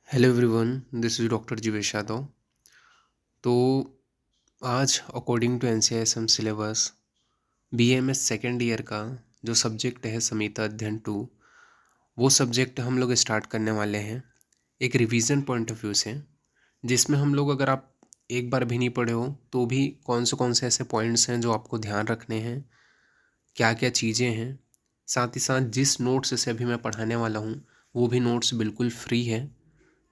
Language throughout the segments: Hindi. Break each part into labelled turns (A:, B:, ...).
A: Hello everyone, this is doctor Jeevesh Yadav. तो आज according to NCISM syllabus BMS second year का जो सब्जेक्ट है संहिता अध्ययन 2, वो सब्जेक्ट हम लोग स्टार्ट करने वाले हैं एक रिवीजन पॉइंट ऑफ व्यू से, जिसमें हम लोग अगर आप एक बार भी नहीं पढ़े हो तो भी कौन से ऐसे पॉइंट्स हैं जो आपको ध्यान रखने हैं, क्या क्या चीज़ें हैं। साथ ही साथ जिस नोट्स से अभी मैं पढ़ाने वाला हूँ वो भी नोट्स बिल्कुल फ्री है।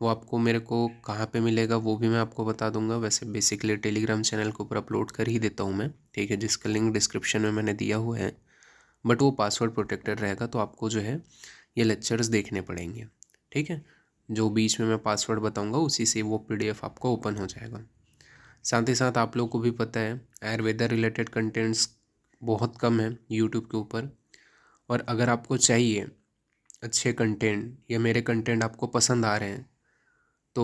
A: वो आपको मेरे को कहाँ पे मिलेगा वो भी मैं आपको बता दूंगा। वैसे बेसिकली टेलीग्राम चैनल के ऊपर अपलोड कर ही देता हूँ मैं, ठीक है, जिसका लिंक डिस्क्रिप्शन में मैंने दिया हुआ है। बट वो पासवर्ड प्रोटेक्टेड रहेगा, तो आपको जो है ये लेक्चर्स देखने पड़ेंगे, ठीक है। जो बीच में मैं पासवर्ड बताऊँगा उसी से वो PDF आपको ओपन हो जाएगा। साथ ही साथ आप लोग को भी पता है आयुर्वेदा रिलेटेड कंटेंट्स बहुत कम है यूट्यूब के ऊपर, और अगर आपको चाहिए अच्छे कंटेंट या मेरे कंटेंट आपको पसंद आ रहे हैं तो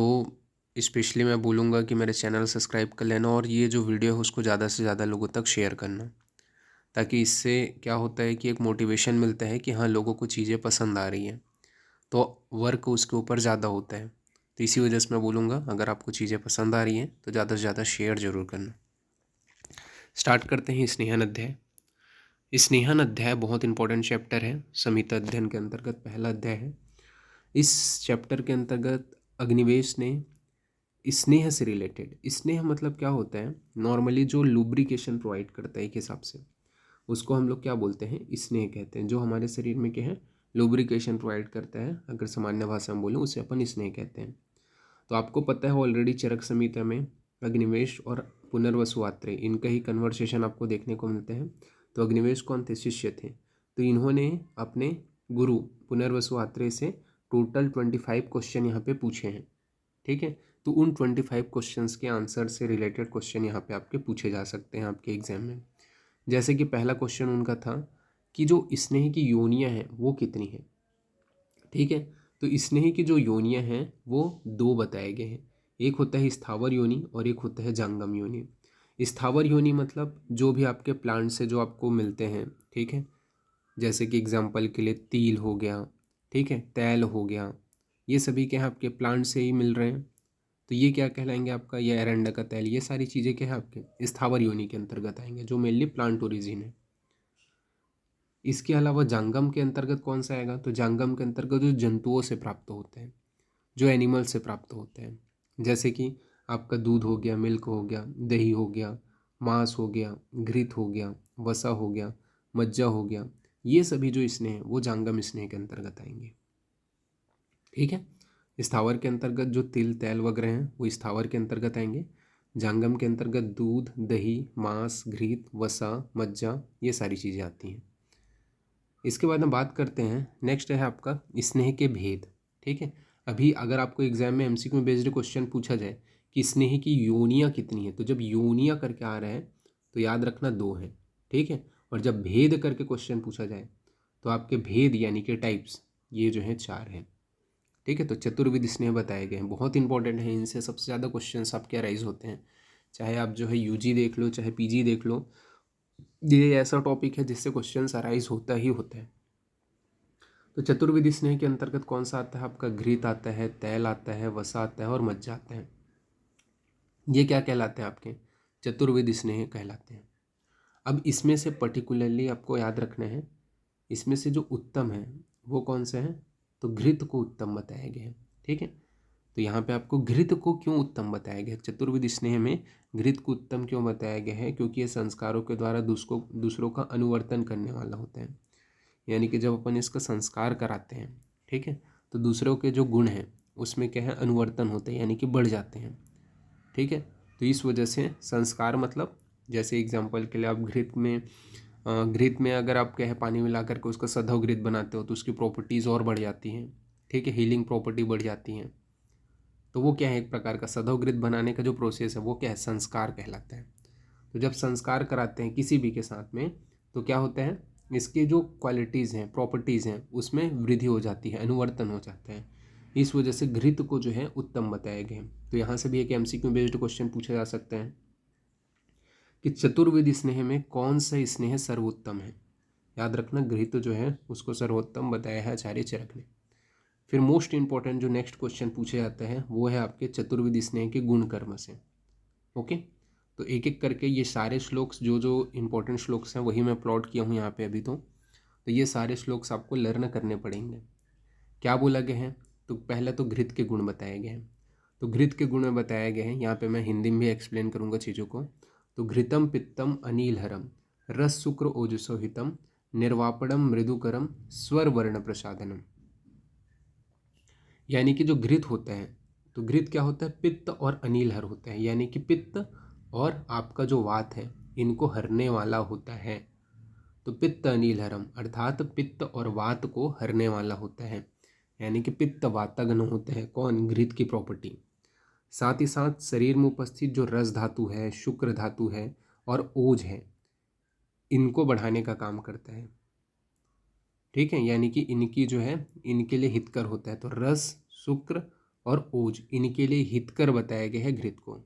A: स्पेशली मैं बोलूँगा कि मेरे चैनल सब्सक्राइब कर लेना, और ये जो वीडियो है उसको ज़्यादा से ज़्यादा लोगों तक शेयर करना, ताकि इससे क्या होता है कि एक मोटिवेशन मिलता है कि हाँ, लोगों को चीज़ें पसंद आ रही हैं, तो वर्क उसके ऊपर ज़्यादा होता है। तो इसी वजह से मैं बोलूँगा अगर आपको चीज़ें पसंद आ रही हैं तो ज़्यादा से ज़्यादा शेयर ज़रूर करना। स्टार्ट करते हैं स्नेहन अध्याय। स्नेहन अध्याय बहुत इंपॉर्टेंट चैप्टर है, संहिता अध्ययन के अंतर्गत पहला अध्याय है। इस चैप्टर के अंतर्गत अग्निवेश ने स्नेह से रिलेटेड, स्नेह मतलब क्या होता है, नॉर्मली जो लुब्रिकेशन प्रोवाइड करता है एक हिसाब से उसको हम लोग क्या बोलते हैं, स्नेह कहते हैं। जो हमारे शरीर में क्या है, लुब्रिकेशन प्रोवाइड करता है, अगर सामान्य भाषा में बोलें उसे अपन स्नेह कहते हैं। तो आपको पता है ऑलरेडी चरक संहिता में अग्निवेश और पुनर्वसु आत्रेय इनका ही कन्वर्सेशन आपको देखने को मिलते हैं। तो अग्निवेश कौन थे, शिष्य थे। तो इन्होंने अपने गुरु पुनर्वसु आत्रेय से टोटल 25 क्वेश्चन यहाँ पे पूछे हैं, ठीक है। तो उन 25 क्वेश्चंस के आंसर से रिलेटेड क्वेश्चन यहाँ पे आपके पूछे जा सकते हैं आपके एग्जाम में। जैसे कि पहला क्वेश्चन उनका था कि जो स्नेह की योनियाँ हैं वो कितनी हैं, ठीक है। तो स्नेह की जो योनियाँ हैं वो दो बताए गए हैं, एक होता है स्थावर योनि और एक होता है जांगम योनि। स्थावर योनि मतलब जो भी आपके प्लांट से जो आपको मिलते हैं, ठीक है। जैसे कि एग्जाम्पल के लिए तिल हो गया, ठीक है, तैल हो गया, ये सभी क्या है आपके प्लांट से ही मिल रहे हैं। तो ये क्या कहलाएंगे आपका, ये एरंडा का तेल, ये सारी चीज़ें क्या है आपके स्थावर योनि के अंतर्गत आएंगे जो मेनली प्लांट ओरिजिन है। इसके अलावा जांगम के अंतर्गत कौन सा आएगा, तो जांगम के अंतर्गत जो जंतुओं से प्राप्त होते हैं, जो एनिमल से प्राप्त होते हैं, जैसे कि आपका दूध हो गया, मिल्क हो गया, दही हो गया, मांस हो गया, घृत हो गया, वसा हो गया, मज्जा हो गया, ये सभी जो स्नेह हैं वो जांगम स्नेह के अंतर्गत आएंगे, ठीक है। स्थावर के अंतर्गत जो तिल तैल वगैरह हैं वो स्थावर के अंतर्गत आएंगे। जांगम के अंतर्गत दूध दही मांस घृत वसा मज्जा, ये सारी चीज़ें आती हैं। इसके बाद हम बात करते हैं, नेक्स्ट है आपका स्नेह के भेद, ठीक है। अभी अगर आपको एग्जाम में MCQ बेस्ड क्वेश्चन पूछा जाए कि स्नेह की योनियाँ कितनी है, तो जब योनियाँ करके आ रहा है तो याद रखना दो है, ठीक है। और जब भेद करके क्वेश्चन पूछा जाए तो आपके भेद यानी कि टाइप्स ये जो है 4 हैं, ठीक है। तो चतुर्विध स्नेह बताए गए हैं, बहुत इंपॉर्टेंट है, इनसे सबसे ज़्यादा क्वेश्चन आपके अराइज होते हैं। चाहे आप जो है UG देख लो चाहे PG देख लो, ये ऐसा टॉपिक है जिससे क्वेश्चन अराइज होता ही होता है। तो चतुर्विध स्नेह के अंतर्गत कौन सा आता है आपका, घृत आता है, तैल आता है, वसा आता है और मज्जा आता है। ये क्या कहलाते हैं आपके, चतुर्विध स्नेह कहलाते हैं। अब इसमें से पर्टिकुलरली आपको याद रखना है, इसमें से जो उत्तम है वो कौन सा है, तो घृत को उत्तम बताया गया है, ठीक है। तो यहाँ पे आपको घृत को क्यों उत्तम बताया गया है, चतुर्विध स्नेह में घृत को उत्तम क्यों बताया गया है, क्योंकि ये संस्कारों के द्वारा दूसरों का अनुवर्तन करने वाला होता है। यानी कि जब अपन इसका संस्कार कराते हैं, ठीक है, तो दूसरों के जो गुण हैं उसमें क्या है, अनुवर्तन होते हैं, यानी कि बढ़ जाते हैं, ठीक है। तो इस वजह से संस्कार मतलब, जैसे एग्जांपल के लिए आप घृत में अगर आप क्या है पानी मिला करके उसका सधव घृत बनाते हो तो उसकी प्रॉपर्टीज़ और बढ़ जाती हैं, ठीक है, हीलिंग प्रॉपर्टी बढ़ जाती हैं। तो वो क्या है, एक प्रकार का सधव घृत बनाने का जो प्रोसेस है वो क्या है, संस्कार कहलाता है। तो जब संस्कार कराते हैं किसी भी के साथ में तो क्या होता है, इसकी जो क्वालिटीज़ हैं प्रॉपर्टीज़ हैं उसमें वृद्धि हो जाती है, अनुवर्तन हो जाता है। इस वजह से घृत को जो है उत्तम बताया गया। तो यहाँ से भी एक MCQ बेस्ड क्वेश्चन पूछा जा सकता है कि चतुर्विध स्नेह में कौन सा स्नेह सर्वोत्तम है। याद रखना घृत जो है उसको सर्वोत्तम बताया है आचार्य चरक ने। फिर मोस्ट इंपॉर्टेंट जो नेक्स्ट क्वेश्चन पूछे जाते हैं वो है आपके चतुर्विध स्नेह के गुण कर्म से। ओके, तो एक एक करके ये सारे श्लोक्स जो जो इंपॉर्टेंट श्लोक्स हैं वही मैं प्लॉट किया हूँ यहाँ पे अभी। तो ये सारे श्लोक्स आपको लर्न करने पड़ेंगे। क्या बोला गया है, तो पहला तो घृत के गुण बताए गए हैं। तो घृत के गुण बताए गए हैं, यहाँ पे मैं हिंदी में भी एक्सप्लेन करूँगा चीज़ों को। तो घृतम पित्तम अनीलहरम रस शुक्र ओजसो हितम निर्वापणम मृदुकरम स्वर वर्ण प्रसादनम। यानी कि जो घृत होता है, तो घृत क्या होता है, पित्त और अनीलहर होता है, यानी कि पित्त और आपका जो वात है इनको हरने वाला होता है। तो पित्त अनीलहरम अर्थात पित्त और वात को हरने वाला होता है, यानी कि पित्त वातग्न होते हैं। कौन, घृत की प्रॉपर्टी। साथ ही साथ शरीर में उपस्थित जो रस धातु है, शुक्र धातु है और ओज है, इनको बढ़ाने का काम करता है। ठीक है, यानी कि इनकी जो है इनके लिए हितकर होता है। तो रस, शुक्र और ओज इनके लिए हितकर बताया गया है घृत को।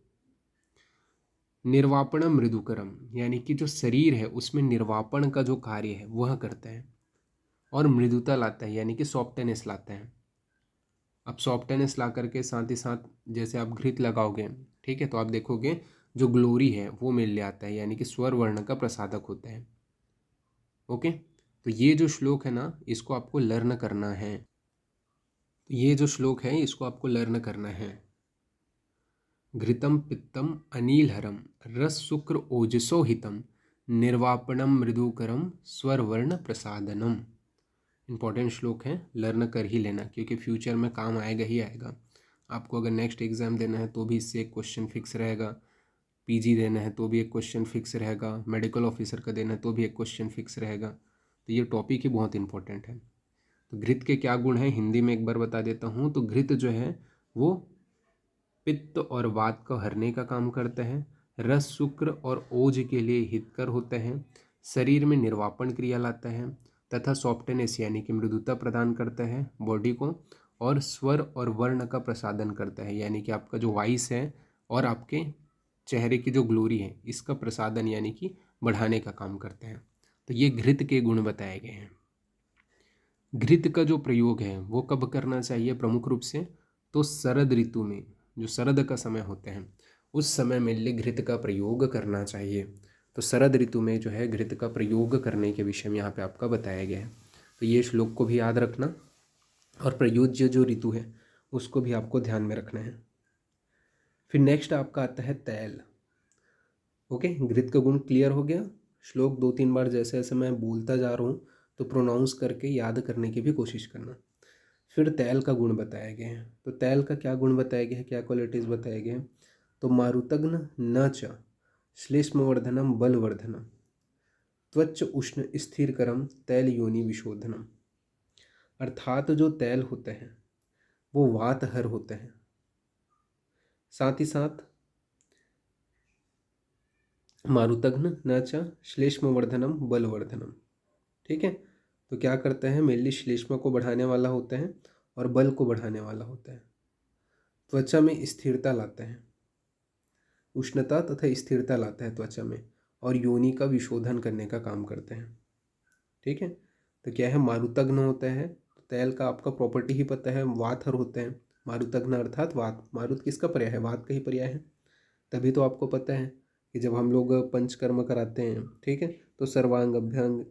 A: निर्वापणम मृदुकरम, यानी कि जो शरीर है उसमें निर्वापण का जो कार्य है वह करता है और मृदुता लाता है, यानी कि सॉफ्टनेस लाता है। अब सॉफ्टनेस ला करके साथ ही साथ जैसे आप घृत लगाओगे, ठीक है, तो आप देखोगे जो ग्लोरी है वो मिल आता है, यानी कि स्वर वर्ण का प्रसादक होता है। ओके, तो ये जो श्लोक है ना इसको आपको लर्न करना है। तो ये जो श्लोक है इसको आपको लर्न करना है। घृतम पित्तम अनीलहरम रस शुक्र ओजसो हितम निर्वापणम मृदुकरम स्वर वर्ण प्रसादनम। इंपॉर्टेंट श्लोक है, लर्न कर ही लेना क्योंकि फ्यूचर में काम आएगा ही आएगा। आपको अगर नेक्स्ट एग्ज़ाम देना है तो भी इससे एक क्वेश्चन फिक्स रहेगा, पीजी देना है तो भी एक क्वेश्चन फिक्स रहेगा, मेडिकल ऑफिसर का देना है तो भी एक क्वेश्चन फिक्स रहेगा। तो ये टॉपिक ही बहुत इंपॉर्टेंट है। तो घृत के क्या गुण हैं हिंदी में एक बार बता देता हूँ। तो घृत जो है वो पित्त और वात को हरने का काम करता है, रस शुक्र और ओज के लिए हितकर होता है, शरीर में निर्वापन क्रिया लाता है तथा सॉफ्टनेस यानी कि मृदुता प्रदान करता है बॉडी को, और स्वर और वर्ण का प्रसादन करता है, यानी कि आपका जो वॉइस है और आपके चेहरे की जो ग्लोरी है इसका प्रसादन यानी कि बढ़ाने का काम करते हैं। तो ये घृत के गुण बताए गए हैं। घृत का जो प्रयोग है वो कब करना चाहिए प्रमुख रूप से, तो शरद ऋतु में, जो शरद का समय होते हैं उस समय में घृत का प्रयोग करना चाहिए। तो शरद ऋतु में जो है घृत का प्रयोग करने के विषय में यहाँ पे आपका बताया गया है। तो ये श्लोक को भी याद रखना और प्रयोज्य जो ऋतु है उसको भी आपको ध्यान में रखना है। फिर नेक्स्ट आपका आता है तैल। ओके, घृत का गुण क्लियर हो गया। श्लोक 2-3 बार जैसे जैसे मैं बोलता जा रहा हूँ तो प्रोनाउंस करके याद करने की भी कोशिश करना। फिर तैल का गुण बताया गया है। तो तैल का क्या गुण बताया गया है, क्या क्वालिटीज़ बताए गए हैं, तो मारुतग्न न च श्लेष्मवर्धनम बलवर्धनम त्वच उष्ण स्थिरकरम तैल योनि विशोधनम। अर्थात जो तैल होते हैं वो वातहर होते हैं, साथ ही साथ मारुतग्न न च श्लेष्मवर्धनम बलवर्धनम। ठीक है, तो क्या करते हैं, मेनली श्लेष्मा को बढ़ाने वाला होता है और बल को बढ़ाने वाला होता है। त्वचा में स्थिरता लाता है, उष्णता तथा स्थिरता लाता है त्वचा में, और योनि का विशोधन करने का काम करते हैं। ठीक है, तो क्या है, मारुतग्न होता है, तो तैल का आपका प्रॉपर्टी ही पता है, वातहर होते हैं। मारुतग्न अर्थात वात, मारुत किसका पर्याय है, वात का ही पर्याय है। तभी तो आपको पता है कि जब हम लोग पंचकर्म कराते हैं, ठीक है, तो सर्वांग अभ्यंग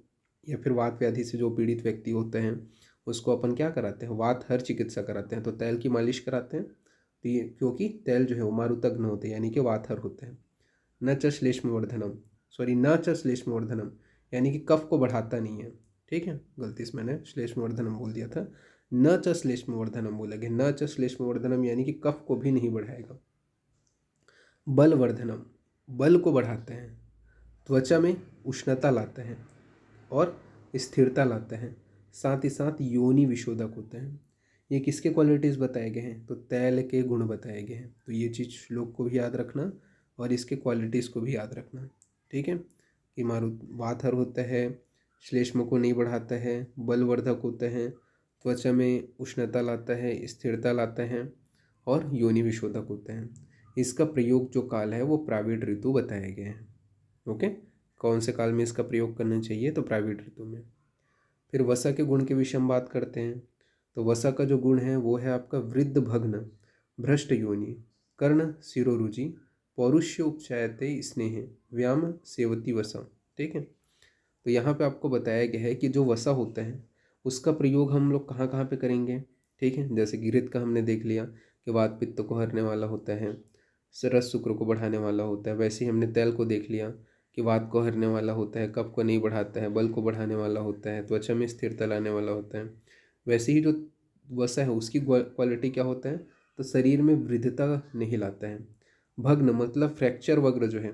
A: या फिर वात व्याधि से जो पीड़ित व्यक्ति होते हैं उसको अपन क्या कराते हैं, वात हर चिकित्सा कराते हैं, तो तैल की मालिश कराते हैं। तो ये क्योंकि तैल जो है वो मारुतग्न होते हैं यानी कि वातहर होते हैं। न च श्लेष्मवर्धनम, सॉरी न च श्लेष्मवर्धनम, यानी कि कफ को बढ़ाता नहीं है। ठीक है, गलती से मैंने श्लेष्मवर्धनम बोल दिया था, न च श्लेष्मवर्धनम बोला गया। न च श्लेष्मवर्धनम यानी कि कफ को भी नहीं बढ़ाएगा। बलवर्धनम, बल को बढ़ाते हैं, त्वचा में उष्णता लाते हैं और स्थिरता लाते हैं, साथ ही साथ योनि विशोधक होते हैं। ये किसके क्वालिटीज़ बताए गए हैं, तो तैल के गुण बताए गए हैं। तो ये चीज़ श्लोक को भी याद रखना और इसके क्वालिटीज़ को भी याद रखना। ठीक है, कि मारुत वातहर होता है, श्लेष्म को नहीं बढ़ाता है, बलवर्धक होते हैं, त्वचा में उष्णता लाता है, स्थिरता लाता है और योनि विशोधक होते हैं। इसका प्रयोग जो काल है वो प्राविड ऋतु बताए गए हैं। ओके, कौन से काल में इसका प्रयोग करना चाहिए, तो प्राविड ऋतु में। फिर वसा के गुण के विषय में बात करते हैं। तो वसा का जो गुण है वो है आपका वृद्ध भग्न, भ्रष्ट योनि, कर्ण शिरोरुचि, पौरुष्य उपचायते स्नेह, व्याम सेवती वसा। ठीक है, तो यहाँ पे आपको बताया गया है कि जो वसा होता है उसका प्रयोग हम लोग कहाँ कहाँ पे करेंगे। ठीक है, जैसे कि घृत का हमने देख लिया कि वात पित्त को हरने वाला होता है, रस शुक्र को बढ़ाने वाला होता है। वैसे ही हमने तेल को देख लिया कि वात को हरने वाला होता है, कफ को नहीं बढ़ाता है, बल को बढ़ाने वाला होता है, त्वचा में स्थिरता लाने वाला होता है। वैसे ही जो वसा है उसकी क्वालिटी क्या होता है, तो शरीर में वृद्धता नहीं लाता है। भग्न मतलब फ्रैक्चर वग्र जो है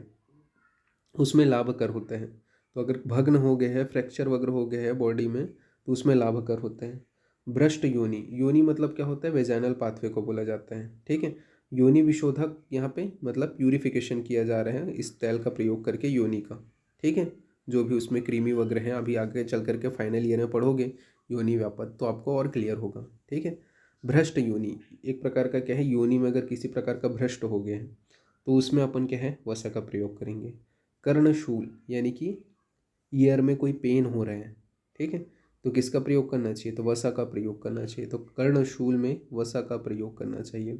A: उसमें लाभकर होते हैं। तो अगर भग्न हो गए हैं, फ्रैक्चर वगैरह हो गए हैं बॉडी में, तो उसमें लाभकर होते हैं। भ्रष्ट योनि, योनि मतलब क्या होता है, वेजाइनल पाथवे को बोला जाता है। ठीक है, योनि विशोधक यहाँ पे मतलब प्यूरिफिकेशन किया जा रहा है इस तेल का प्रयोग करके योनि का। ठीक है, जो भी उसमें क्रीमी वगैरह हैं, अभी आगे चल करके फाइनल ईयर में पढ़ोगे योनि व्यापद तो आपको और क्लियर होगा। ठीक है, भ्रष्ट योनि एक प्रकार का क्या है, योनि में अगर किसी प्रकार का भ्रष्ट हो गए हैं तो उसमें अपन क्या है, वसा का प्रयोग करेंगे। कर्णशूल यानी कि ईयर में कोई पेन हो रहा है, ठीक है, तो किसका प्रयोग करना चाहिए, तो वसा का प्रयोग करना चाहिए। तो कर्णशूल में वसा का प्रयोग करना चाहिए।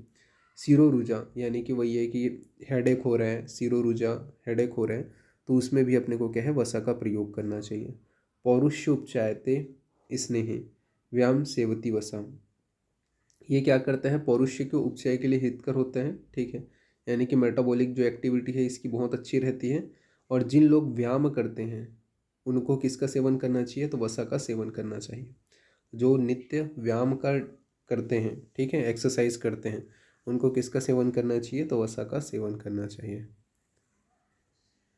A: सिरोरुजा यानी कि वही है कि हेडेक हो रहा है, सिरोरुजा हेडेक हो रहा है, तो उसमें भी अपने को क्या है, वसा का प्रयोग करना चाहिए। पौरुष्य उपचायते स्नेह, व्यायाम सेवती वसा, ये क्या करता है, पौरुष्य के उपचय के लिए हितकर होता है। ठीक है, यानी कि मेटाबॉलिक जो एक्टिविटी है इसकी बहुत अच्छी रहती है। और जिन लोग व्यायाम करते हैं उनको किसका सेवन करना चाहिए, तो वसा का सेवन करना चाहिए। जो नित्य व्यायाम करते हैं, ठीक है, एक्सरसाइज करते हैं, उनको किसका सेवन करना चाहिए, तो वसा का सेवन करना चाहिए।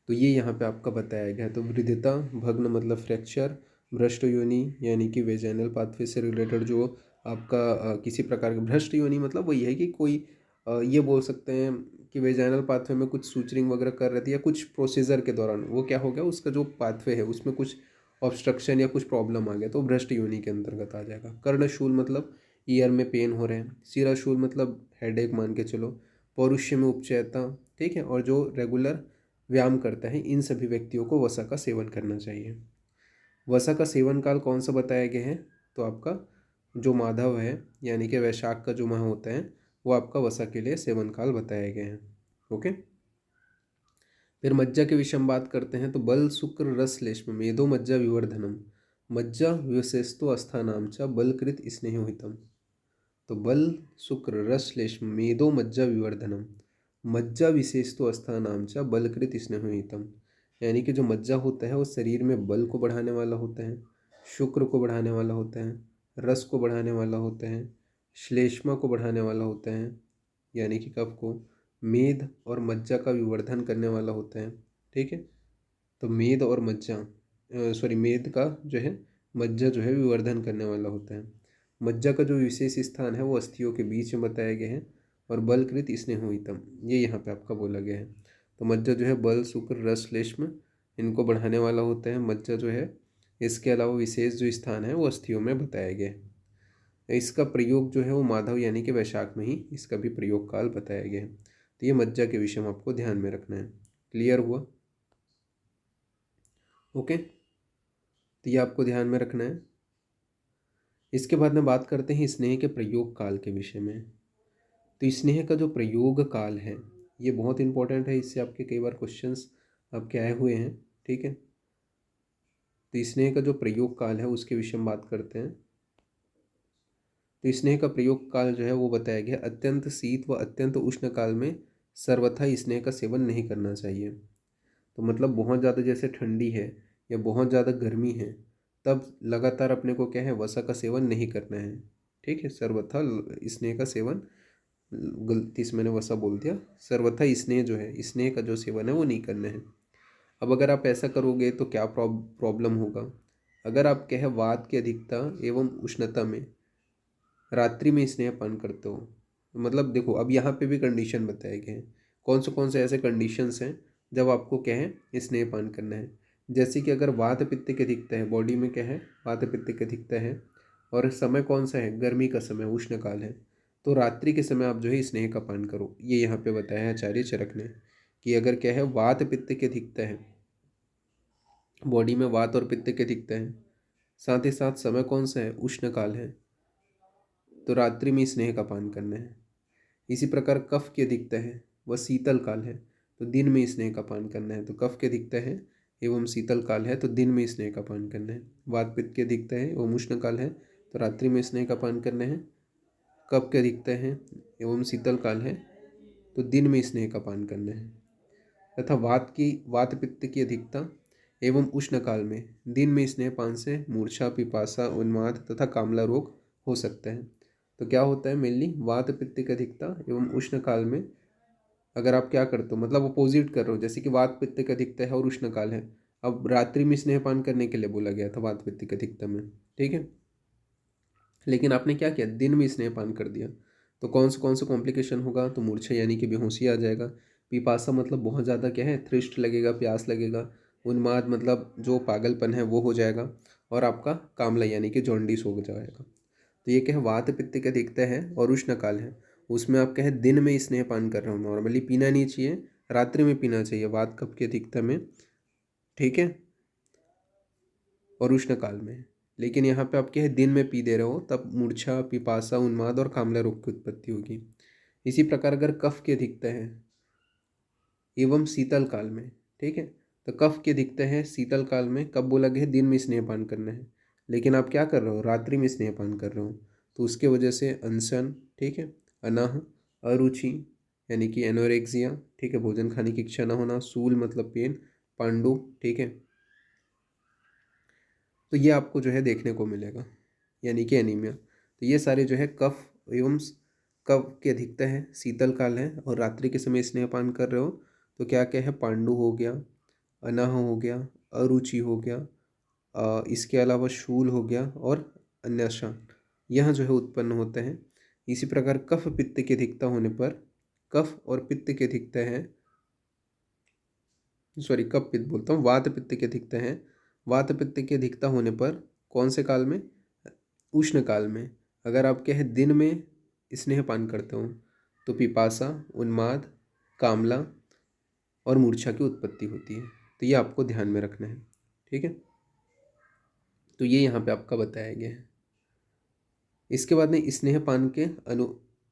A: तो ये यहाँ पे आपका बताया गया है। तो वृद्धता, भग्न मतलब फ्रैक्चर, भ्रष्ट योनि यानी कि वेजाइनल पाथवे से रिलेटेड जो आपका किसी प्रकार का भ्रष्ट योनि मतलब वही है कि कोई ये बोल सकते हैं कि वेजाइनल पाथवे में कुछ सूचरिंग वगैरह कर रही थी या कुछ प्रोसीजर के दौरान वो क्या हो गया, उसका जो पाथवे है उसमें कुछ ऑब्स्ट्रक्शन या कुछ प्रॉब्लम आ गया तो भ्रष्ट योनि के अंतर्गत आ जाएगा। कर्णशूल मतलब ईयर में पेन हो रहे हैं। सिराशूल मतलब हेडेक मान के चलो। पौरुष्य में उपचयता, ठीक है, और जो रेगुलर व्यायाम करता है इन सभी व्यक्तियों को वसा का सेवन करना चाहिए। वसा का सेवन काल कौन सा बताया गया है, तो आपका जो माधव है यानी कि वैशाख का जो माह होता है वो आपका वसा के लिए सेवन काल बताया गया है। ओके, फिर मज्जा के विषय में बात करते हैं। तो बल शुक्र रस लेश्म मेधो मज्जा विवर्धनम, मज्जा विशेषतो अस्थानाम च बलकृत स्नेहोहितम। तो बल शुक्र रस श्लेष्म मेदो मज्जा विवर्धनम, मज्जा विशेषतो अस्थानाम च बलकृत स्नेहोहितम, यानी कि जो मज्जा होता है वो शरीर में बल को बढ़ाने वाला होता है, शुक्र को बढ़ाने वाला होता है, रस को बढ़ाने वाला होता है, श्लेष्मा को बढ़ाने वाला होता है यानी कि कफ को, मेद और मज्जा का विवर्धन करने वाला होता है। ठीक है, तो मेद और मज्जा सॉरी मेद का जो है मज्जा जो है विवर्धन करने वाला होता है। मज्जा का जो विशेष स्थान है वो अस्थियों के बीच में बताया गया है। और बलकृत स्नेहोहितम ये यहाँ पे आपका बोला गया है। तो मज्जा जो है बल शुक्र रस श्लेष्म इनको बढ़ाने वाला होता है। मज्जा जो है इसके अलावा विशेष जो स्थान है वो अस्थियों में बताया गया है। इसका प्रयोग जो है वो माधव यानी कि वैशाख में ही इसका भी प्रयोग काल बताया गया है। तो ये मज्जा के विषय में आपको ध्यान में रखना है। क्लियर हुआ? ओके, तो ये आपको ध्यान में रखना है। इसके बाद में बात करते हैं स्नेह के प्रयोग काल के विषय में। तो स्नेह का जो प्रयोग काल है ये बहुत इंपॉर्टेंट है, इससे आपके कई बार क्वेश्चंस आपके आए हुए हैं। ठीक है, तो स्नेह का जो प्रयोग काल है उसके विषय में बात करते हैं। तो स्नेह का प्रयोग काल जो है वो बताया गया, अत्यंत शीत व अत्यंत उष्ण काल में सर्वथा स्नेह का सेवन नहीं करना चाहिए। तो मतलब बहुत ज़्यादा जैसे ठंडी है या बहुत ज़्यादा गर्मी है तब लगातार अपने को क्या है, वसा का सेवन नहीं करना है। ठीक है, सर्वथा स्नेह का सेवन, गलती से मैंने वसा बोल दिया, सर्वथा स्नेह जो है स्नेह का जो सेवन है वो नहीं करना है। अब अगर आप ऐसा करोगे तो क्या प्रॉब्लम होगा, अगर आप क्या है वात की अधिकता एवं उष्णता में रात्रि में स्नेह पान करते हो, मतलब देखो अब यहाँ पे भी कंडीशन बताए गए हैं कौन से ऐसे कंडीशंस हैं जब आपको क्या है स्नेह पान करना है। जैसे कि अगर वात पित्त की अधिकता है, बॉडी में क्या है वात पित्त की अधिकता है और समय कौन सा है, गर्मी का समय, उष्ण काल है, तो रात्रि के समय आप जो है स्नेह का पान करो। ये यहाँ पे बताया है आचार्य चरक ने कि अगर क्या है वात पित्त की अधिकता है, बॉडी में वात और पित्त की अधिकता है, साथ ही साथ समय कौन सा है, उष्ण काल है, तो रात्रि में स्नेह का पान करना है। इसी प्रकार कफ की अधिकता है वह शीतल काल है, तो दिन में स्नेह का पान करना है। तो कफ की अधिकता है एवं शीतल काल है, तो दिन में स्नेह का पान करना है। वात पित्त की अधिकता है एवं उष्ण काल है, तो रात्रि में स्नेह का पान करना है। कफ की अधिकता है एवं शीतल काल है, तो दिन में स्नेह का पान करना है। तथा वात पित्त की अधिकता एवं उष्ण काल में दिन में स्नेह पान से मूर्छा, पिपासा, उन्माद तथा कामला रोग हो सकता है। तो क्या होता है, मेनली वात पित्त की अधिकता एवं उष्ण काल में अगर आप क्या करते हो, मतलब अपोजिट कर रहे हो, जैसे कि वात पित्त की अधिकता है और उष्ण काल है, अब रात्रि में स्नेहपान करने के लिए बोला गया था वात पित्त की अधिकता में, ठीक है, लेकिन आपने क्या किया, दिन में स्नेहपान कर दिया, तो कौन सा कॉम्प्लिकेशन होगा, तो मूर्छा यानी कि बेहोशी आ जाएगा। पिपासा मतलब बहुत ज़्यादा क्या है, थ्रिस्ट लगेगा, प्यास लगेगा। उन्माद मतलब जो पागलपन है वो हो जाएगा। और आपका कामला यानी कि जॉन्डिस हो जाएगा। तो ये क्या है, वात पित्त की अधिकता है और उष्ण काल है, उसमें आप क्या है दिन में स्नेहपान कर रहे हो। नॉर्मली पीना नहीं चाहिए, रात्रि में पीना चाहिए वात कफ की अधिकता में, ठीक है, और उष्ण काल में। लेकिन यहाँ पे आप क्या है दिन में पी दे रहे हो, तब मूर्छा, पिपासा, उन्माद और कामला रोग की उत्पत्ति होगी। इसी प्रकार अगर कफ की अधिकता है एवं शीतल काल में, ठीक है, तो कफ की अधिकता है शीतल काल में, कब बोला गया है, दिन में स्नेहपान करना है, लेकिन आप क्या कर रहे हो, रात्रि में स्नेहपान कर रहे हो, तो उसके वजह से अनशन, ठीक है, अनाह, अरुचि यानी कि एनोरेक्सिया, ठीक है, भोजन खाने की इच्छा न होना, सूल मतलब पेन, पांडु, ठीक है, तो ये आपको जो है देखने को मिलेगा, यानी कि एनीमिया। तो ये सारे जो है कफ एवं कफ की अधिकता है, शीतल काल है और रात्रि के समय स्नेहपान कर रहे हो, तो क्या क्या है, पांडु हो गया, अनाह हो गया, अरुचि हो गया, इसके अलावा शूल हो गया और अन्यशा, यह जो है उत्पन्न होते हैं। इसी प्रकार कफ पित्त की अधिकता होने पर, कफ और पित्त की अधिकता है, सॉरी कफ पित्त बोलता हूँ, वात पित्त की अधिकता है। वात पित्त की अधिकता होने पर कौन से काल में, उष्ण काल में, अगर आप क्या है दिन में स्नेहपान करते हो, तो पिपासा, उन्माद, कामला और मूर्छा की उत्पत्ति होती है। तो ये आपको ध्यान में रखना है, ठीक है। तो ये यहाँ पे आपका बताया गया है। इसके बाद में स्नेहपान के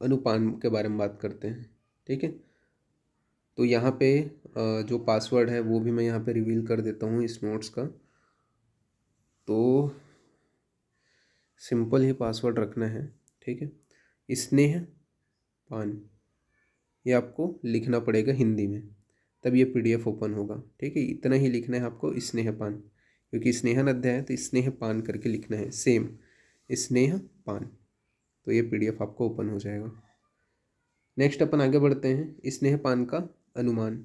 A: अनुपान के बारे में बात करते हैं, ठीक है। तो यहाँ पे जो पासवर्ड है वो भी मैं यहाँ पे रिवील कर देता हूँ इस नोट्स का। तो सिंपल ही पासवर्ड रखना है, ठीक है। स्नेह पान, ये आपको लिखना पड़ेगा हिंदी में, तब ये पीडीएफ ओपन होगा, ठीक है। इतना ही लिखना है आपको, स्नेह पान, क्योंकि स्नेहन अध्याय है तो स्नेह पान करके लिखना है, सेम स्नेह पान, तो ये पीडीएफ आपको ओपन हो जाएगा। नेक्स्ट अपन आगे बढ़ते हैं, स्नेहपान का अनुमान।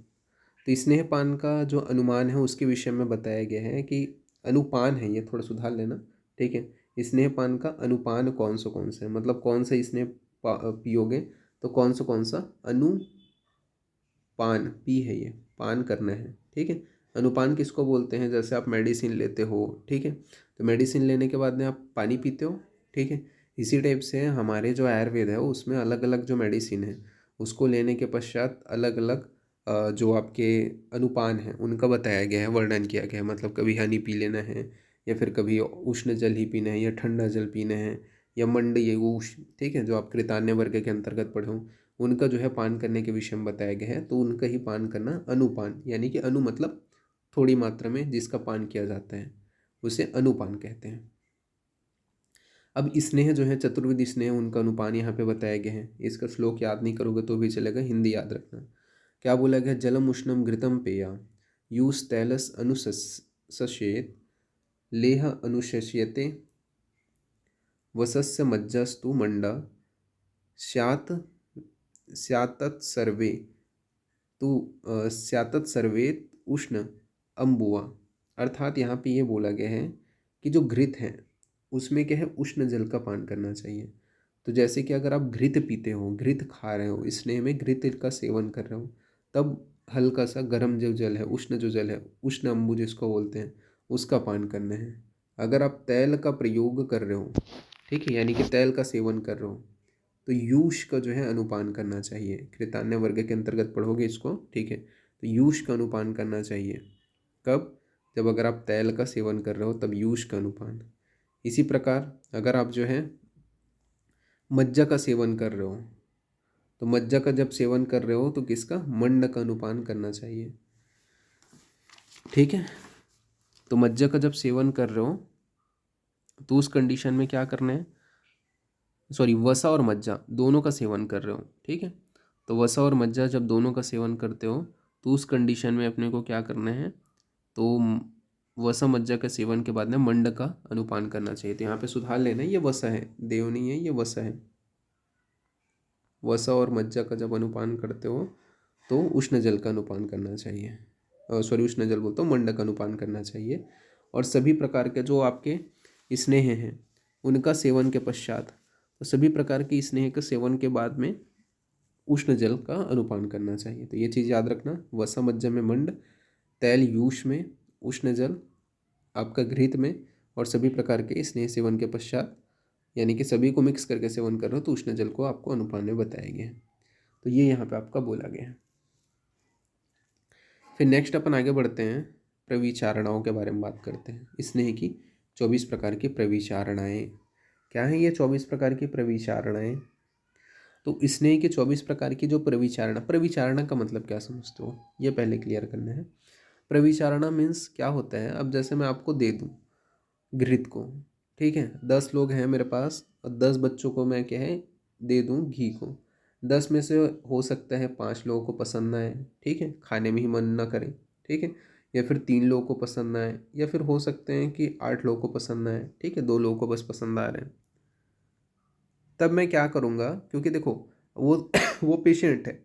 A: तो स्नेहपान का जो अनुमान है उसके विषय में बताया गया है कि अनुपान है, ये थोड़ा सुधार लेना, ठीक है। स्नेहपान का अनुपान कौन सा है, मतलब कौन सा स्नेह पियोगे तो कौन सा अनुपान, पी है ये, पान करना है, ठीक है। अनुपान किसको बोलते हैं, जैसे आप मेडिसिन लेते हो, ठीक है, तो मेडिसिन लेने के बाद में आप पानी पीते हो, ठीक है। इसी टाइप से हमारे जो आयुर्वेद है उसमें अलग अलग जो मेडिसिन है उसको लेने के पश्चात अलग अलग जो आपके अनुपान हैं उनका बताया गया है, वर्णन किया गया है। मतलब कभी हनी पी लेना है, या फिर कभी उष्ण जल ही पीना है, या ठंडा जल पीना है, या मंड ये ऊष, ठीक है, जो आप कृतान्य वर्ग के अंतर्गत पढ़े हो उनका जो है पान करने के विषय में बताया गया है। तो उनका ही पान करना अनुपान, यानी कि अनु मतलब थोड़ी मात्रा में जिसका पान किया जाता है उसे अनुपान कहते हैं। अब स्नेह जो है, चतुर्विध स्नेह, उनका अनुपान यहाँ पे बताया गया है। इसका श्लोक याद नहीं करोगे तो भी चलेगा, हिंदी याद रखना। क्या बोला गया, जलम उष्णम घृतम पेया यूस तैलस अनुशस्येत लेह अनुशस्यते वसस्य मज्जस्तु मंडा स्यात् स्यातत् सर्वे तो स्यातत सर्वेत उष्ण अम्बुआ। अर्थात यहाँ पे ये बोला गया है कि जो घृत है उसमें क्या है, उष्ण जल का पान करना चाहिए। तो जैसे कि अगर आप घृत पीते हो, घृत खा रहे हो, स्नेह में घृत का सेवन कर रहे हो, तब हल्का सा गर्म जो जल है, उष्ण जो जल है, उष्ण अम्बु जिसको बोलते हैं, उसका पान करना है। अगर आप तैल का प्रयोग कर रहे हो, ठीक है, यानी कि तैल का सेवन कर रहे हो, तो यूष का जो है अनुपान करना चाहिए। कृतान्य वर्ग के अंतर्गत पढ़ोगे इसको, ठीक है। तो यूष का अनुपान करना चाहिए कब, जब अगर आप तैल का सेवन कर रहे हो तब यूष का अनुपान। इसी प्रकार अगर आप जो है मज्जा का सेवन कर रहे हो, तो मज्जा का जब सेवन कर रहे हो तो किसका, मंड का अनुपान करना चाहिए। ठीक है, तो मज्जा का जब सेवन कर रहे हो तो उस कंडीशन में क्या करना है, सॉरी वसा और मज्जा दोनों का सेवन कर रहे हो। ठीक है, तो वसा और मज्जा जब दोनों का सेवन करते हो तो उस कंडीशन में अपने को क्या करना है, तो वसा मज्जा के सेवन के बाद में मंड का अनुपान करना चाहिए। तो यहाँ पे सुधार लेना है, ये वसा है, देव नहीं है, ये वसा है। वसा और मज्जा का जब अनुपान करते हो तो उष्ण जल का अनुपान करना चाहिए, सॉरी उष्ण जल बोलते हो, मंड का अनुपान करना चाहिए। और सभी प्रकार के जो आपके स्नेह हैं उनका सेवन के पश्चात, तो सभी प्रकार के स्नेह के सेवन के बाद में उष्ण जल का अनुपान करना चाहिए। तो ये चीज़ याद रखना, वसा मज्जा में मंड, तैल यूष में, उष्ण जल आपका घृत में, और सभी प्रकार के स्नेह सेवन के पश्चात, यानी कि सभी को मिक्स करके सेवन कर रहे हो तो उष्ण जल को आपको अनुपान में बताया गया है। तो ये यहाँ पे आपका बोला गया है। फिर नेक्स्ट अपन आगे बढ़ते हैं, प्रविचारणाओं के बारे में बात करते हैं। स्नेह की 24 प्रकार की प्रविचारणाएँ। क्या है ये 24 प्रकार की प्रविचारणाएँ? तो स्नेह की 24 प्रकार की जो प्रविचारणा, प्रविचारणा का मतलब क्या समझते हो, ये पहले क्लियर करना है। प्रविचारणा मीन्स क्या होता है, अब जैसे मैं आपको दे दूँ घृत को, ठीक है, 10 लोग हैं मेरे पास और 10 बच्चों को मैं क्या है दे दूँ घी को। 10 में से हो सकता है 5 लोगों को पसंद ना आए, ठीक है, खाने में ही मन ना करें, ठीक है, या फिर 3 लोगों को पसंद ना आए, या फिर हो सकते हैं कि 8 लोगों को पसंद ना आए, ठीक है, 2 लोगों को बस पसंद आ रहे हैं। तब मैं क्या करूँगा, क्योंकि देखो वो वो पेशेंट है,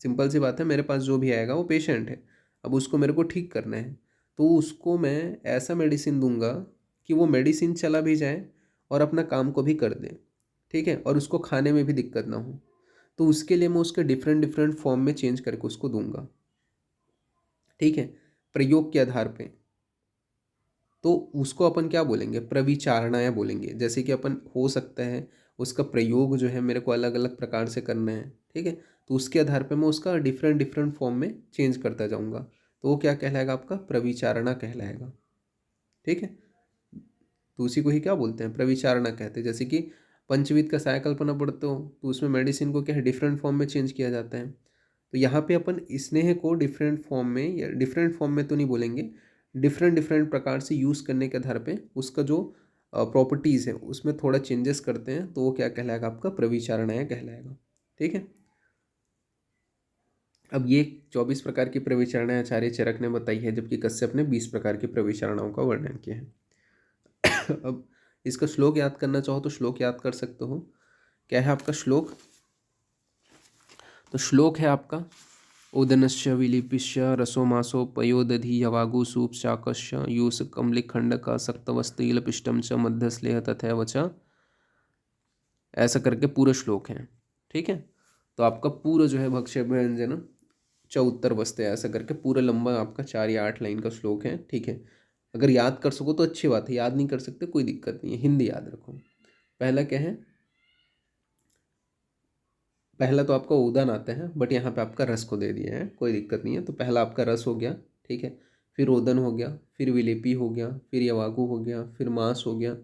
A: सिंपल सी बात है, मेरे पास जो भी आएगा वो पेशेंट है, अब उसको मेरे को ठीक करना है, तो उसको मैं ऐसा मेडिसिन दूंगा कि वो मेडिसिन चला भी जाए और अपना काम को भी कर दे, ठीक है, और उसको खाने में भी दिक्कत ना हो। तो उसके लिए मैं उसके डिफरेंट डिफरेंट फॉर्म में चेंज करके उसको दूंगा, ठीक है, प्रयोग के आधार पे। तो उसको अपन क्या बोलेंगे, प्रविचारणाएं बोलेंगे। जैसे कि अपन हो सकता है उसका प्रयोग जो है मेरे को अलग अलग प्रकार से करना है, ठीक है, तो उसके आधार पे मैं उसका डिफरेंट डिफरेंट फॉर्म में चेंज करता जाऊंगा, तो वो क्या कहलाएगा, आपका प्रविचारणा कहलाएगा। ठीक है, तो उसी को ही क्या बोलते हैं, प्रविचारणा कहते हैं। जैसे कि पंचविध का सायकल्पना पढ़ते हो तो उसमें मेडिसिन को क्या है डिफरेंट फॉर्म में चेंज किया जाता है। तो यहाँ पे अपन स्नेह को डिफरेंट फॉर्म में, या डिफरेंट फॉर्म में तो नहीं बोलेंगे, डिफरेंट डिफरेंट प्रकार से यूज़ करने के आधार पे उसका जो प्रॉपर्टीज़ है उसमें थोड़ा चेंजेस करते हैं, तो वो क्या कहलाएगा, आपका प्रविचारणाएँ कहलाएगा। ठीक है, अब ये 24 प्रकार की प्रविचारणाएँ आचार्य चरक ने बताई है, जबकि कश्यप ने 20 प्रकार की प्रविचारणाओं का वर्णन किया है। अब इसका श्लोक याद करना चाहो तो श्लोक याद कर सकते हो। क्या है आपका श्लोक, तो श्लोक है आपका, उदनश्च विलिपिश्च रसोमासो पयोदधि यवागु सूप शाकश्च यूस कमलिखंडक सक्तवस्तीलपिष्टम च मध्यस्लेह तथैव च, ऐसा करके पूरा श्लोक है। ठीक है, तो आपका पूरा जो है भक्ष्य व्यंजन च उत्तर वस्ते, ऐसा करके पूरा लंबा आपका 4 या 8 लाइन का श्लोक है। ठीक है, अगर याद कर सको तो अच्छी बात है, याद नहीं कर सकते कोई दिक्कत नहीं है, हिंदी याद रखो। पहला क्या है, पहला तो आपका उदान आता है, बट यहाँ पे आपका रस को दे दिया है, कोई दिक्कत नहीं है। तो पहला आपका रस हो गया, ठीक है, फिर ओदन हो गया, फिर विलेपी हो गया, फिर यवागु हो गया, फिर मांस हो गया,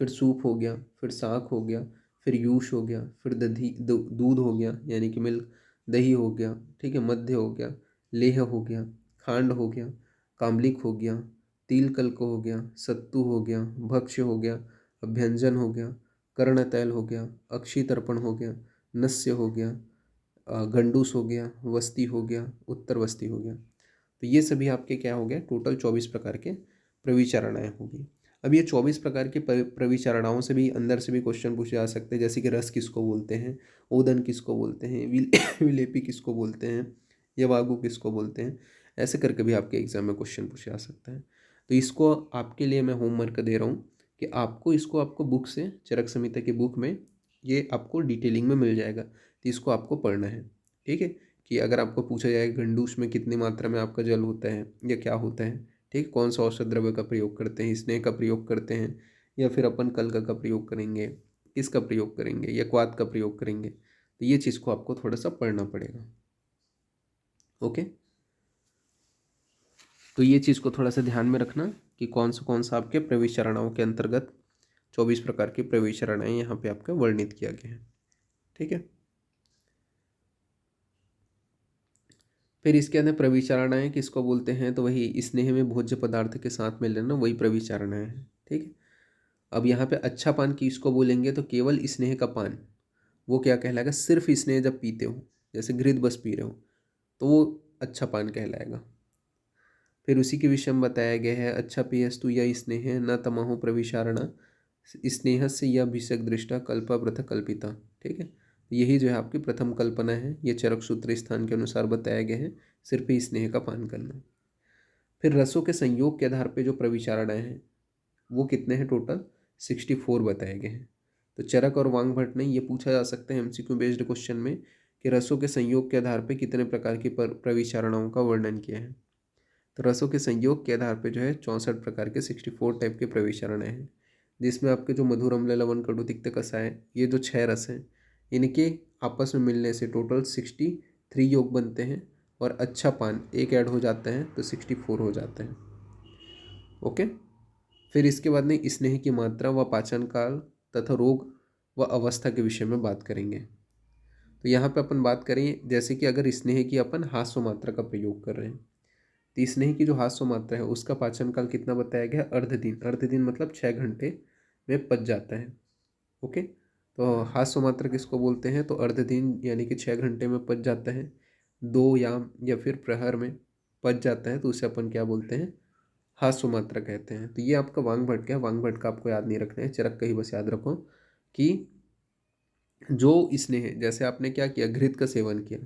A: फिर सूप हो गया, फिर साग हो गया, फिर यूश हो गया, फिर दूध हो गया यानी कि मिल्क, दही हो गया, ठीक है, मध्य हो गया, लेह हो गया, खांड हो गया, कामलिक हो गया, तिल कल्क हो गया, सत्तू हो गया, भक्ष्य हो गया, अभ्यंजन हो गया, कर्ण तैल हो गया, अक्षी तर्पण हो गया, नस्य हो गया, गंडूस हो गया, वस्ती हो गया, उत्तर वस्ती हो गया। तो ये सभी आपके क्या हो गए, टोटल 24 प्रकार के प्रविचारणाएँ होगी। अब ये 24 प्रकार की प्रविचारणाओं से भी अंदर से भी क्वेश्चन पूछे जा सकते हैं, जैसे कि रस किसको बोलते हैं, ओदन किसको बोलते हैं, विलेपी किसको बोलते हैं, यवागु किसको बोलते हैं, ऐसे करके भी आपके एग्जाम में क्वेश्चन पूछा जा सकता है। तो इसको आपके लिए मैं होमवर्क दे रहा हूँ कि आपको इसको आपको बुक से, चरक संहिता की बुक में ये आपको डिटेलिंग में मिल जाएगा, तो इसको आपको पढ़ना है। ठीक है, कि अगर आपको पूछा जाए गंडूस में कितनी मात्रा में आपका जल होता है या क्या होता है, ठीक, कौन सा औषध द्रव्य का प्रयोग करते हैं, स्नेह का प्रयोग करते हैं या फिर अपन कल्क का प्रयोग करेंगे, किसका प्रयोग करेंगे या क्वाथ का प्रयोग करेंगे, तो ये चीज़ को आपको थोड़ा सा पढ़ना पड़ेगा। ओके, तो ये चीज़ को थोड़ा सा ध्यान में रखना कि कौन सा आपके प्रविचारणाओं के अंतर्गत 24 प्रकार की प्रविचरणाएँ यहाँ पे आपका वर्णित किया गया है। ठीक है। फिर इसके अंदर प्रविचारणाएँ किसको बोलते हैं, तो वही स्नेह में भोज्य पदार्थ के साथ में लेना, वही प्रविचारणाएँ हैं। ठीक है। अब यहाँ पे अच्छा पान किसको बोलेंगे, तो केवल स्नेह का पान, वो क्या कहलाएगा, सिर्फ स्नेह जब पीते हो, जैसे घृत बस पी रहे हो, तो वो अच्छा पान कहलाएगा। फिर उसी के विषय में बताया गया है, अच्छा पेयस्तु या स्नेह न तमहो प्रविचारणा स्नेह से यह अभिषेक दृष्टा कल्पा पृथक कल्पिता। ठीक है। यही जो है आपकी प्रथम कल्पना है, ये चरक सूत्र स्थान के अनुसार बताया गया है, सिर्फ स्नेह का पान करना। फिर रसों के संयोग के आधार पे जो प्रविचारणाएँ हैं वो कितने हैं, टोटल 64 बताए गए हैं। तो चरक और वांगभट्ट ने ये पूछा जा सकता है एमसीक्यू बेस्ड क्वेश्चन में कि रसों के संयोग के आधार पे कितने प्रकार की प्रविचारणाओं का वर्णन किया है। तो रसों के संयोग के आधार पे जो है 64 प्रकार के 64 टाइप के प्रविचारणाएँ हैं, जिसमें आपके जो मधुर अम्ल लवण कटु तिक्त कषाय, ये जो 6 रस हैं, इनके आपस में मिलने से टोटल 63 योग बनते हैं, और अच्छा पान एक ऐड हो जाता है तो 64 हो जाते हैं। ओके। फिर इसके बाद में स्नेह की मात्रा व पाचन काल तथा रोग व अवस्था के विषय में बात करेंगे। तो यहाँ पे अपन बात करें, जैसे कि अगर स्नेह की अपन हास्य मात्रा का प्रयोग कर रहे हैं, तो स्नेह की जो हास्य मात्रा है उसका पाचन काल कितना बताया गया है, अर्ध दिन। अर्ध दिन मतलब 6 घंटे में पच जाता है। ओके। तो हास्य मात्रा किसको बोलते हैं, तो अर्ध दिन यानी कि 6 घंटे में पच जाता है, 2 याम या फिर प्रहर में पच जाता है, तो उसे अपन क्या बोलते हैं, हास्य मात्रा कहते हैं। तो ये आपका वांगभट का है, वांगभट का आपको याद नहीं रखना है, चरक का ही बस याद रखो कि जो स्नेह, जैसे आपने क्या किया, घृत का सेवन किया,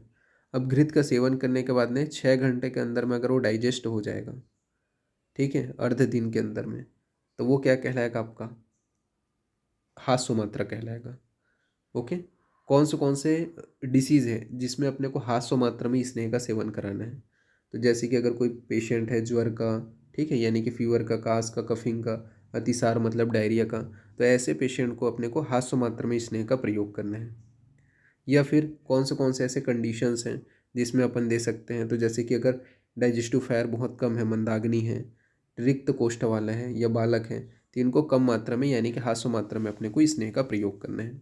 A: अब घृत का सेवन करने के बाद में 6 घंटे के अंदर में अगर वो डाइजेस्ट हो जाएगा, ठीक है, अर्ध दिन के अंदर में, तो वो क्या कहलाएगा, आपका हास्य मात्रा कहलाएगा। ओके। कौन से डिसीज़ है जिसमें अपने को हास्य मात्रा में स्नेह का सेवन कराना है, तो जैसे कि अगर कोई पेशेंट है ज्वर का, ठीक है, यानी कि फीवर का, कास का, कफिंग का, अतिसार मतलब डायरिया का, तो ऐसे पेशेंट को अपने को हास्य मात्रा में स्नेह का प्रयोग करना है। या फिर कौन से ऐसे कंडीशंस हैं जिसमें अपन दे सकते हैं, तो जैसे कि अगर डाइजेस्टिव फायर बहुत कम है, मंदाग्नि है, रिक्त कोष्ठ वाला है या बालक है, तो इनको कम मात्रा में यानी कि हास्य मात्रा में अपने को स्नेह का प्रयोग करना है।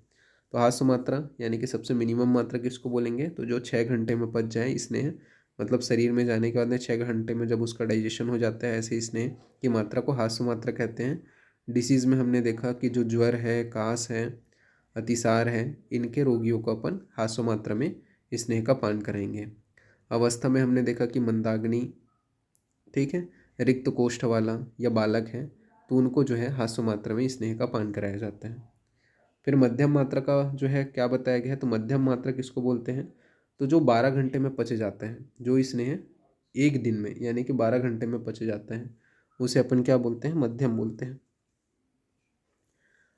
A: तो हास्य मात्रा यानी कि सबसे मिनिमम मात्रा किसको बोलेंगे, तो जो 6 घंटे में पच जाए स्नेह, मतलब शरीर में जाने के बाद में 6 घंटे में जब उसका डाइजेशन हो जाता है, ऐसे स्नेह की मात्रा को हास्य मात्रा कहते हैं। डिसीज़ में हमने देखा कि जो ज्वर है, कास है, अतिसार है, इनके रोगियों को अपन हास्य मात्रा में स्नेह का पान कराएंगे। अवस्था में हमने देखा कि मंदाग्नि, ठीक है, रिक्त कोष्ठ वाला या बालक है, तो उनको जो है हास्य मात्रा में स्नेह का पान कराया जाता है। फिर मध्यम मात्रा का जो है क्या बताया गया है, तो मध्यम मात्रा किसको बोलते हैं, तो जो 12 घंटे में पच जाता है, जो स्नेह एक दिन में यानी कि 12 घंटे में पच जाता है, उसे अपन क्या बोलते हैं, मध्यम बोलते हैं।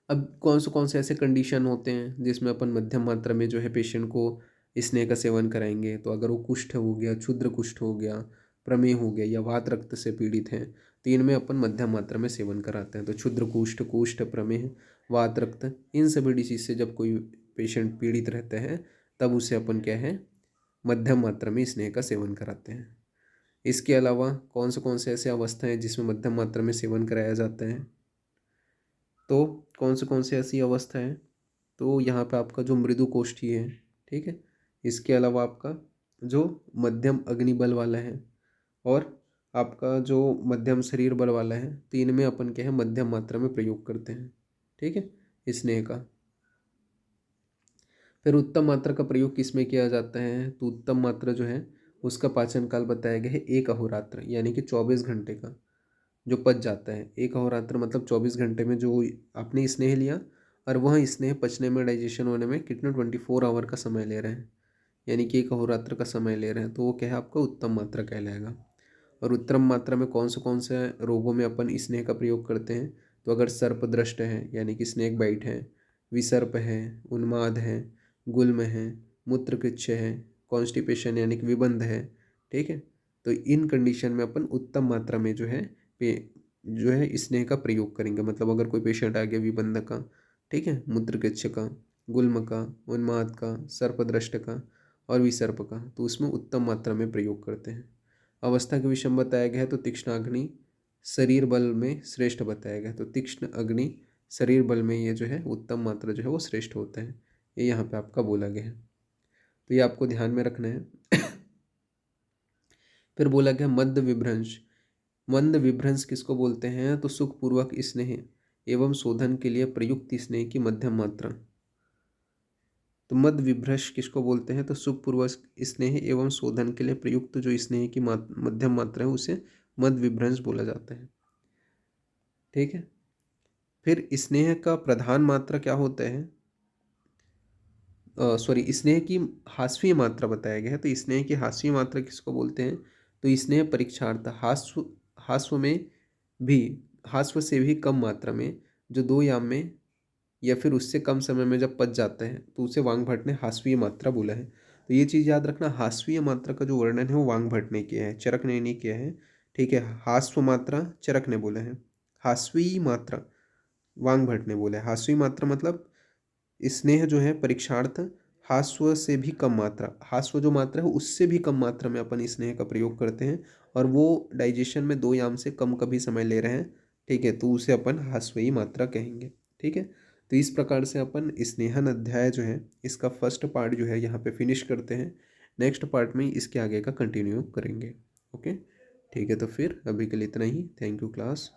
A: अब कौन से ऐसे कंडीशन होते हैं जिसमें अपन मध्यम मात्रा में जो है पेशेंट को स्नेह का सेवन कराएंगे, तो अगर वो कुष्ठ हो गया, क्षुद्र कुष्ठ हो गया, प्रमेह हो गया या वात रक्त से पीड़ित हैं, तो इनमें अपन मध्यम मात्रा में सेवन कराते हैं। तो क्षुद्र कुष्ठ, कुष्ठ, प्रमेह, वात रक्त, इन सभी डिसीज से जब कोई पेशेंट पीड़ित रहता है, तब उसे अपन क्या है, मध्यम मात्रा में स्नेह का सेवन कराते हैं। इसके अलावा कौन से ऐसे अवस्था हैं जिसमें मध्यम मात्रा में सेवन कराया जाता है, तो कौन से ऐसी अवस्था है, तो यहाँ पे आपका जो मृदु कोष्ठी है, ठीक है, इसके अलावा आपका जो मध्यम अग्नि बल वाला है, और आपका जो मध्यम शरीर बल वाला है, तो इनमें अपन क्या है, मध्यम मात्रा में प्रयोग करते हैं। ठीक है, स्नेह का। फिर उत्तम मात्रा का प्रयोग किस में किया जाता है, तो उत्तम मात्रा जो है उसका पाचन काल बताया गया है 1 अहोरात्र, यानी कि 24 घंटे का जो पच जाता है। 1 अहोरात्र मतलब 24 घंटे में जो आपने स्नेह लिया, और वह स्नेह पचने में, डाइजेशन होने में कितने 24 आवर का समय ले रहे हैं, यानी कि 1 अहोरात्र का समय ले रहे हैं, तो वो क्या है, आपका उत्तम मात्रा कहलाएगा। और उत्तम मात्रा में कौन से रोगों में अपन स्नेह का प्रयोग करते हैं, तो अगर सर्प दृष्ट है यानी कि स्नेक बाइट है, विसर्प है, उन्माद है, गुल्म है, मूत्रकृच्छ है, कॉन्स्टिपेशन यानी कि विबंध है, ठीक है, तो इन कंडीशन में अपन उत्तम मात्रा में जो है स्नेह का प्रयोग करेंगे। मतलब अगर कोई पेशेंट आ गया विबंध का, ठीक है, मूत्रकृच्छ का, गुल्म का, उन्माद का, सर्पदृष्ट का और विसर्प का, तो उसमें उत्तम मात्रा में प्रयोग करते हैं। अवस्था के विषय में बताया गया है, तो तीक्ष्ण अग्नि शरीर बल में श्रेष्ठ बताया गया है, तो तीक्ष्ण अग्नि शरीर बल में ये जो है उत्तम मात्रा जो है वो श्रेष्ठ होता है, ये यहाँ पे आपका बोला गया है। तो ये आपको ध्यान में रखना है। फिर बोला गया मध्य विभ्रंश। मंद विभ्रंश किसको बोलते हैं? तो सुखपूर्वक स्नेह एवं शोधन के लिए प्रयुक्त स्नेह की मध्यम मात्रा। तो मद विभ्रश किसको बोलते हैं? तो सुखपूर्वक स्नेह एवं शोधन के लिए प्रयुक्त जो स्नेह की मध्यम मात्रा है उसे मद विभ्रंश बोला जाता है। ठीक है। फिर स्नेह का प्रधान मात्रा क्या होता है? सॉरी, स्नेह की हास्वीय मात्रा बताया गया है। तो स्नेह की हास्वीय मात्रा किसको बोलते हैं? तो स्नेह परीक्षार्थ हास्व हास्व में भी, हास्व से भी कम मात्रा में, जो 2 याम में या फिर उससे कम समय में जब पच जाता है तो उसे वांगभट ने हास्वीय मात्रा बोला है। तो ये चीज़ याद रखना, हास्वीय मात्रा का जो वर्णन है वो वांगभट ने किया है, चरक ने नहीं किया है। ठीक है, हास्व मात्रा चरक ने बोला है, हास्वीय मात्रा वांगभट ने बोला है। हास्वीय मात्रा मतलब स्नेह जो है परीक्षार्थ हास्व से भी कम मात्रा, हास्व जो मात्रा है उससे भी कम मात्रा में अपन स्नेह का प्रयोग करते हैं, और वो डाइजेशन में 2 याम से कम का भी समय ले रहे हैं। ठीक है, तो उसे अपन हास्वीय मात्रा कहेंगे। ठीक है, तो इस प्रकार से अपन स्नेहन अध्याय जो है इसका फर्स्ट पार्ट जो है यहाँ पे फिनिश करते हैं। नेक्स्ट पार्ट में इसके आगे का कंटिन्यू करेंगे। ओके, ठीक है, तो फिर अभी के लिए इतना ही। Thank you class.